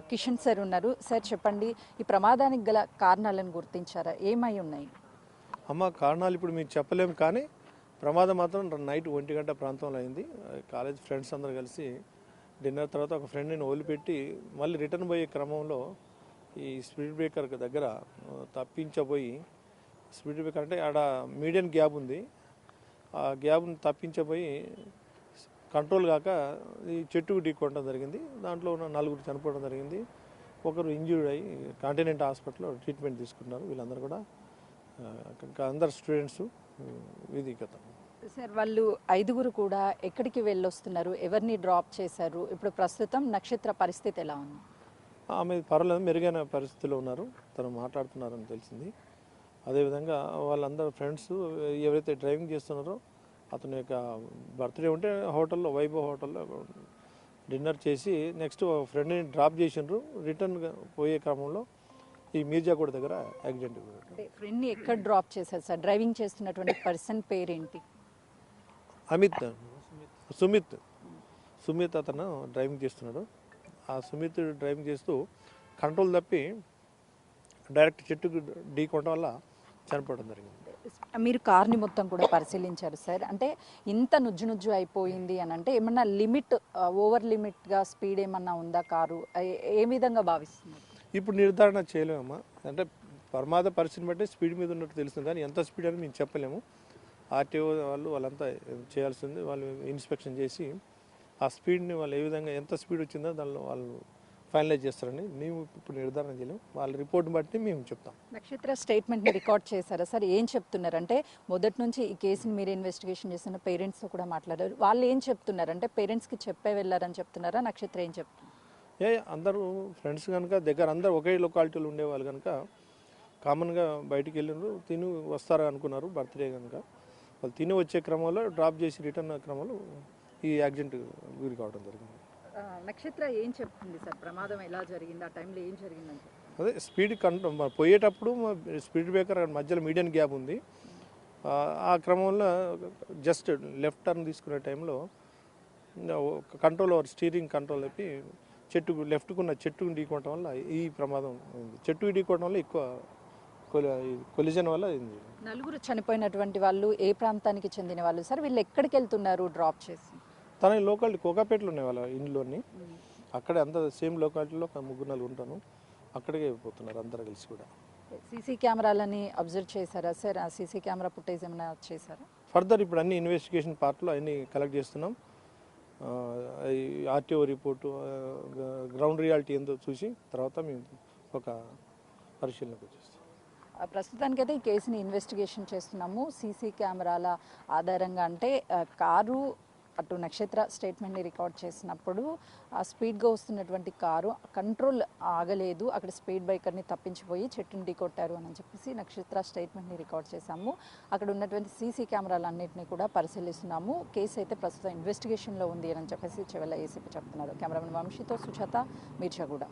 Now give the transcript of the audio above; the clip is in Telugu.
కిషన్ సార్ ఉన్నారు. సార్ చెప్పండి, ఈ ప్రమాదానికి గల కారణాలను గుర్తించారా? ఏమై ఉన్నాయి? అమ్మ కారణాలు ఇప్పుడు మీకు చెప్పలేము, కానీ ప్రమాదం మాత్రం నైట్ 1 గంట ప్రాంతంలో అయింది. కాలేజ్ ఫ్రెండ్స్ అందరూ కలిసి డిన్నర్ తర్వాత ఒక ఫ్రెండ్ని వదిలిపెట్టి మళ్ళీ రిటర్న్ పోయే క్రమంలో ఈ స్పీడ్ బ్రేకర్ దగ్గర తప్పించబోయి, స్పీడ్ బ్రేకర్ అంటే ఆడ మీడియం గ్యాప్ ఉంది, ఆ గ్యాప్ని తప్పించబోయి కంట్రోల్ కాక ఈ చెట్టుకు ఢీకొనడం జరిగింది. దాంట్లో ఉన్న 4 చనిపోవడం జరిగింది. ఒకరు ఇంజ్యూర్డ్ అయ్యి కాంటినెంట్ హాస్పిటల్లో ట్రీట్మెంట్ తీసుకున్నారు. వీళ్ళందరూ కూడా అందరు స్టూడెంట్స్. ఇది కథ సార్, వాళ్ళు 5గురు కూడా ఎక్కడికి వెళ్ళొస్తున్నారు? ఎవరిని డ్రాప్ చేశారు? ఇప్పుడు ప్రస్తుతం నక్షత్ర పరిస్థితి ఎలా ఉంది? ఆమె పర్వాలేదు, మెరుగైన పరిస్థితిలో ఉన్నారు. తను మాట్లాడుతున్నారని తెలిసింది. అదేవిధంగా వాళ్ళందరూ ఫ్రెండ్స్ ఎవరైతే డ్రైవింగ్ చేస్తున్నారో అతని యొక్క బర్త్డే ఉంటే హోటల్లో, వైభవ్ హోటల్లో డిన్నర్ చేసి నెక్స్ట్ ఫ్రెండ్ని డ్రాప్ చేసినారు. రిటర్న్ పోయే క్రమంలో ఈ మీర్జాగూడ దగ్గర యాక్సిడెంట్. ఫ్రెండ్ని ఎక్కడ డ్రాప్ చేశారు సార్? డ్రైవింగ్ చేస్తున్నటువంటి పర్సన్ పేరేంటి? సుమిత్ అతను డ్రైవింగ్ చేస్తున్నాడు. ఆ సుమిత్ డ్రైవింగ్ చేస్తూ కంట్రోల్ తప్పి డైరెక్ట్ చెట్టుకు ఢీకొనడం వల్ల చనిపోవడం జరిగింది. మీరు కార్ని మొత్తం కూడా పరిశీలించారు సార్. అంటే ఇంత నుజ్జు అయిపోయింది అని అంటే ఏమన్నా లిమిట్, ఓవర్ లిమిట్గా స్పీడ్ ఏమన్నా ఉందా కారు? ఏ విధంగా భావిస్తుంది? ఇప్పుడు నిర్ధారణ చేయలేమమ్మా. అంటే ప్రమాద పరిస్థితిని బట్టి స్పీడ్ మీద ఉన్నట్టు తెలుస్తుంది, కానీ ఎంత స్పీడ్ అని మేము చెప్పలేము. ఆర్టీఓ వాళ్ళంతా చేయాల్సింది. వాళ్ళు ఇన్స్పెక్షన్ చేసి ఆ స్పీడ్ని వాళ్ళు ఏ విధంగా ఎంత స్పీడ్ వచ్చిందో దానిలో వాళ్ళు ఫైనలైజ్ చేస్తారని మేము ఇప్పుడు నిర్ధారణ చేయలేము. వాళ్ళ రిపోర్ట్ని బట్టి మేము చెప్తాం. నక్షత్ర స్టేట్మెంట్ని రికార్డ్ చేశారా సార్? ఏం చెప్తున్నారు అంటే మొదటి నుంచి ఈ కేసుని మీరు ఇన్వెస్టిగేషన్ చేస్తున్న పేరెంట్స్తో కూడా మాట్లాడారు. వాళ్ళు ఏం చెప్తున్నారు అంటే పేరెంట్స్కి చెప్పే వెళ్ళారని చెప్తున్నారా? నక్షత్ర ఏం చెప్తున్నారు? అందరూ ఫ్రెండ్స్ కనుక దగ్గర అందరూ ఒకే లొకాలిటీలో ఉండేవాళ్ళు కనుక కామన్గా బయటికి వెళ్ళినారు, తిని వస్తారా అనుకున్నారు. బర్త్డే కనుక వాళ్ళు తిని వచ్చే క్రమంలో డ్రాప్ చేసి రిటర్న్ క్రమంలో ఈ యాక్సిడెంట్ గురి కావడం జరిగింది. నక్షత్ర ఏం చెప్తుంది సార్? ప్రమాదం ఎలా జరిగింది, ఆ టైంలో ఏం జరిగిందని? అదే స్పీడ్ కంట్రోల్ పోయేటప్పుడు స్పీడ్ బ్రేకర్ మధ్యలో మీడియం గ్యాప్ ఉంది. ఆ క్రమంలో జస్ట్ లెఫ్ట్ టర్న్ తీసుకునే టైంలో కంట్రోల్ స్టీరింగ్ కంట్రోల్ తప్పి చెట్టుకు లెఫ్ట్కున్న చెట్టుకు ఢీకోవడం వల్ల ఈ ప్రమాదం ఉంది. చెట్టుకు ఢీకోవడం వల్ల ఎక్కువ కొలిజన్ వల్ల అయింది. 4 చనిపోయినటువంటి వాళ్ళు ఏ ప్రాంతానికి చెందిన వాళ్ళు సార్? వీళ్ళు ఎక్కడికి వెళ్తున్నారు డ్రాప్ చేసి? తన లోకాలిటీ కోకాపేటలో ఉన్నాయి వాళ్ళ ఇంట్లోని. అక్కడే అంత సేమ్ లొకాలిటీలో 3-4 ఉంటాను. అక్కడికే పోతున్నారు అందరు కలిసి కూడా. సీసీ కెమెరాలని అబ్జర్వ్ చేశారా సార్? ఆ సీసీ కెమెరా ఫుటేజ్ ఏమైనా చేశారా? ఫర్దర్ ఇప్పుడు అన్ని ఇన్వెస్టిగేషన్ పార్ట్లో అన్ని కలెక్ట్ చేస్తున్నాం. ఆర్టీఓ రిపోర్టు, గ్రౌండ్ రియాలిటీ ఏందో చూసి తర్వాత మేము ఒక పరిశీలనకు వచ్చేస్తాం. ప్రస్తుతానికైతే ఈ కేసుని ఇన్వెస్టిగేషన్ చేస్తున్నాము. సీసీ కెమెరాల ఆధారంగా అంటే కారు అటు నక్షత్ర స్టేట్మెంట్ని రికార్డ్ చేసినప్పుడు ఆ స్పీడ్గా వస్తున్నటువంటి కారు కంట్రోల్ ఆగలేదు, అక్కడ స్పీడ్ బ్రేకర్ని తప్పించిపోయి చెట్టుని ఢీకొట్టారు అని చెప్పేసి నక్షత్ర స్టేట్మెంట్ని రికార్డ్ చేశాము. అక్కడ ఉన్నటువంటి సీసీ కెమెరాలన్నింటినీ కూడా పరిశీలిస్తున్నాము. కేసు అయితే ప్రస్తుతం ఇన్వెస్టిగేషన్లో ఉంది అని చెప్పేసి చెవెళ్ళ ఏసీపీ చెప్తున్నారు. కెమెరామెన్ వంశీతో సుజాత, మీర్జాగూడ.